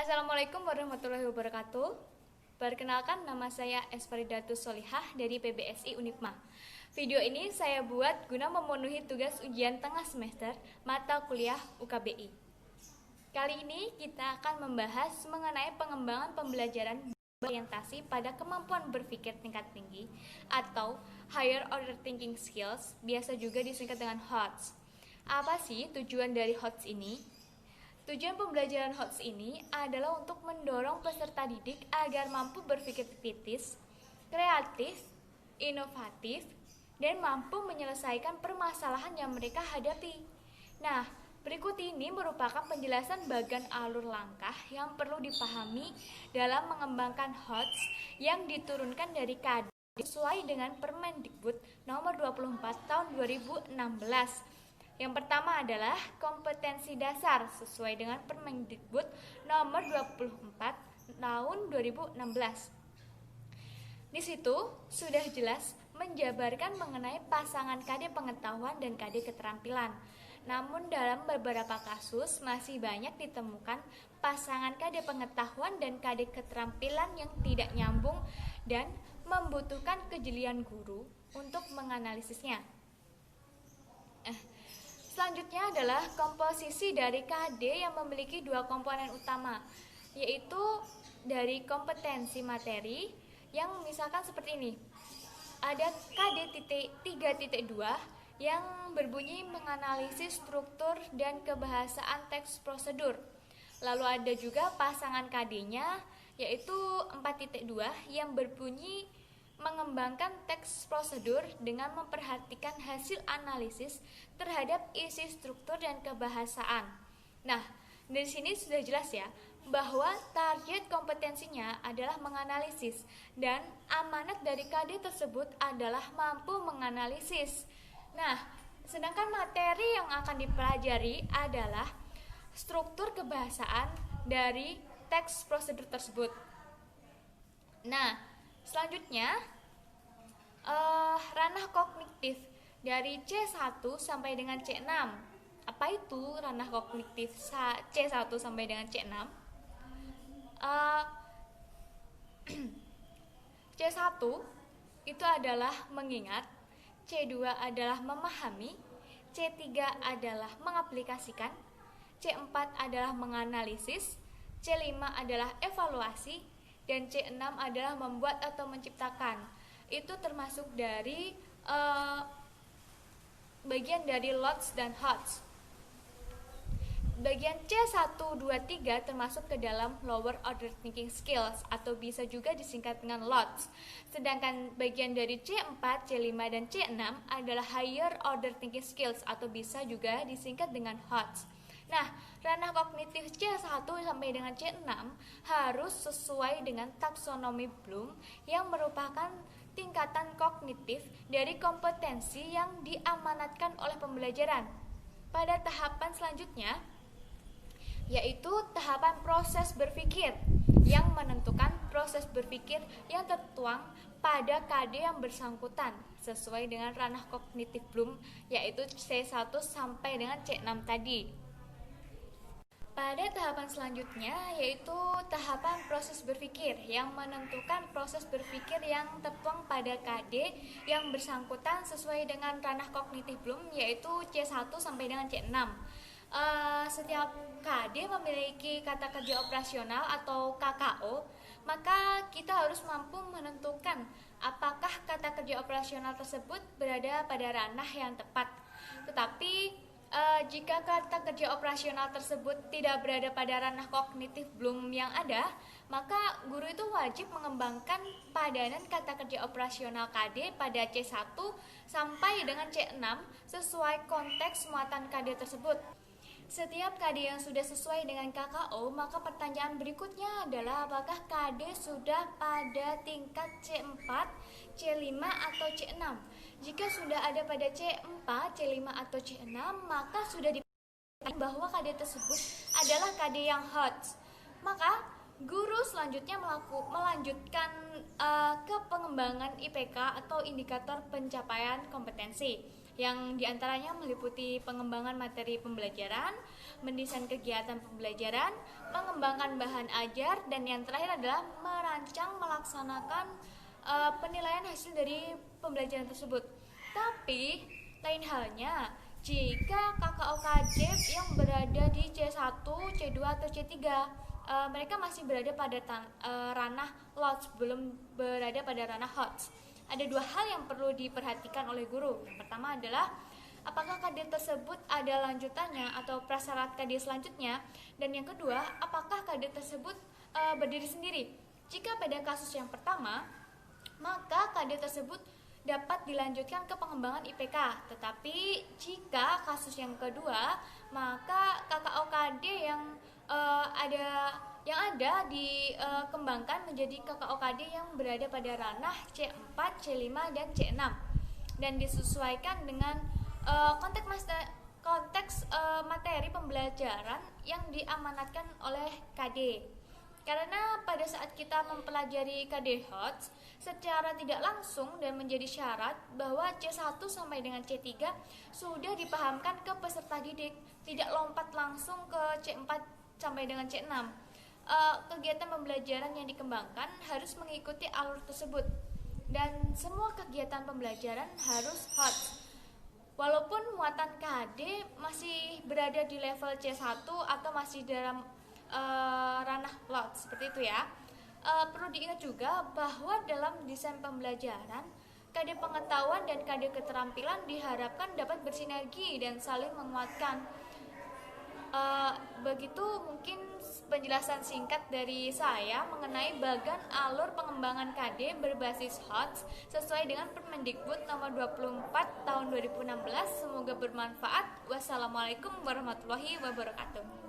Assalamualaikum warahmatullahi wabarakatuh. Perkenalkan, nama saya Esfaridatus Solihah dari PBSI Unipma. Video ini saya buat guna memenuhi tugas ujian tengah semester mata kuliah UKBI. Kali ini kita akan membahas mengenai pengembangan pembelajaran berorientasi pada kemampuan berpikir tingkat tinggi atau Higher Order Thinking Skills, biasa juga disingkat dengan HOTS. Apa sih tujuan dari HOTS ini? Tujuan pembelajaran HOTS ini adalah untuk mendorong peserta didik agar mampu berpikir kritis, kreatif, inovatif, dan mampu menyelesaikan permasalahan yang mereka hadapi. Nah, berikut ini merupakan penjelasan bagian alur langkah yang perlu dipahami dalam mengembangkan HOTS yang diturunkan dari KD sesuai dengan Permendikbud nomor 24 tahun 2016. Yang pertama adalah kompetensi dasar sesuai dengan Permendikbud nomor 24 tahun 2016. Di situ sudah jelas menjabarkan mengenai pasangan KD pengetahuan dan KD keterampilan. Namun dalam beberapa kasus masih banyak ditemukan pasangan KD pengetahuan dan KD keterampilan yang tidak nyambung dan membutuhkan kejelian guru untuk menganalisisnya. Selanjutnya adalah komposisi dari KD yang memiliki dua komponen utama, yaitu dari kompetensi materi yang misalkan seperti ini. Ada KD 3.2 yang berbunyi menganalisis struktur dan kebahasaan teks prosedur. Lalu ada juga pasangan KD-nya yaitu 4.2 yang berbunyi mengembangkan teks prosedur dengan memperhatikan hasil analisis terhadap isi struktur dan kebahasaan. Nah, dari sini sudah jelas ya bahwa target kompetensinya adalah menganalisis dan amanat dari KD tersebut adalah mampu menganalisis. Nah, sedangkan materi yang akan dipelajari adalah struktur kebahasaan dari teks prosedur tersebut. Nah, selanjutnya ranah kognitif dari C1 sampai dengan C6. Apa itu ranah kognitif C1 sampai dengan C6? C1 itu adalah mengingat, C2 adalah memahami, C3 adalah mengaplikasikan, C4 adalah menganalisis, C5 adalah evaluasi, dan C6 adalah membuat atau menciptakan. Itu termasuk dari bagian dari LOTS dan HOTS. Bagian C1, 2, 3 termasuk ke dalam Lower Order Thinking Skills atau bisa juga disingkat dengan LOTS. Sedangkan bagian dari C4, C5, dan C6 adalah Higher Order Thinking Skills atau bisa juga disingkat dengan HOTS. Nah, ranah kognitif C1 sampai dengan C6 harus sesuai dengan taksonomi Bloom yang merupakan tingkatan kognitif dari kompetensi yang diamanatkan oleh pembelajaran. Pada tahapan selanjutnya, yaitu tahapan proses berpikir yang menentukan proses berpikir yang tertuang pada KD yang bersangkutan sesuai dengan ranah kognitif Bloom, yaitu C1 sampai dengan C6 tadi. Pada tahapan selanjutnya yaitu tahapan proses berpikir yang menentukan proses berpikir yang tertuang pada KD yang bersangkutan sesuai dengan ranah kognitif Bloom, yaitu C1 sampai dengan C6. Setiap KD memiliki kata kerja operasional atau KKO, maka kita harus mampu menentukan apakah kata kerja operasional tersebut berada pada ranah yang tepat. Tetapi jika kata kerja operasional tersebut tidak berada pada ranah kognitif Bloom yang ada, maka guru itu wajib mengembangkan padanan kata kerja operasional KD pada C1 sampai dengan C6 sesuai konteks muatan KD tersebut. Setiap KD yang sudah sesuai dengan KKO, maka pertanyaan berikutnya adalah apakah KD sudah pada tingkat C4, C5, atau C6. Jika sudah ada pada C4, C5, atau C6, maka sudah dipastikan bahwa KD tersebut adalah KD yang HOTS. Maka guru selanjutnya melanjutkan ke pengembangan IPK atau indikator pencapaian kompetensi. yang diantaranya meliputi pengembangan materi pembelajaran, mendesain kegiatan pembelajaran, mengembangkan bahan ajar, dan yang terakhir adalah merancang melaksanakan penilaian hasil dari pembelajaran tersebut. Tapi lain halnya jika KKOKD yang berada di C1, C2, atau C3, mereka masih berada pada ranah LOTS, belum berada pada ranah HOTS. Ada dua hal yang perlu diperhatikan oleh guru. Yang pertama adalah apakah KD tersebut ada lanjutannya atau prasyarat KD selanjutnya, dan yang kedua, apakah KD tersebut berdiri sendiri. Jika pada kasus yang pertama, maka KD tersebut dapat dilanjutkan ke pengembangan IPK. Tetapi jika kasus yang kedua, maka KKOKD yang ada dikembangkan menjadi KKOKD yang berada pada ranah C4, C5, dan C6, dan disesuaikan dengan konteks materi pembelajaran yang diamanatkan oleh KD. Karena pada saat kita mempelajari KD HOTS secara tidak langsung dan menjadi syarat bahwa C1 sampai dengan C3 sudah dipahamkan ke peserta didik, tidak lompat langsung ke C4 sampai dengan C6. Kegiatan pembelajaran yang dikembangkan harus mengikuti alur tersebut, dan semua kegiatan pembelajaran harus HOTS. Walaupun muatan KD masih berada di level C1 atau masih dalam ranah LOTS, seperti itu ya. Perlu diingat juga bahwa dalam desain pembelajaran, KD pengetahuan dan KD keterampilan diharapkan dapat bersinergi dan saling menguatkan. Begitu mungkin penjelasan singkat dari saya mengenai bagan alur pengembangan KD berbasis HOTS sesuai dengan Permendikbud nomor 24 tahun 2016. Semoga bermanfaat. Wassalamualaikum warahmatullahi wabarakatuh.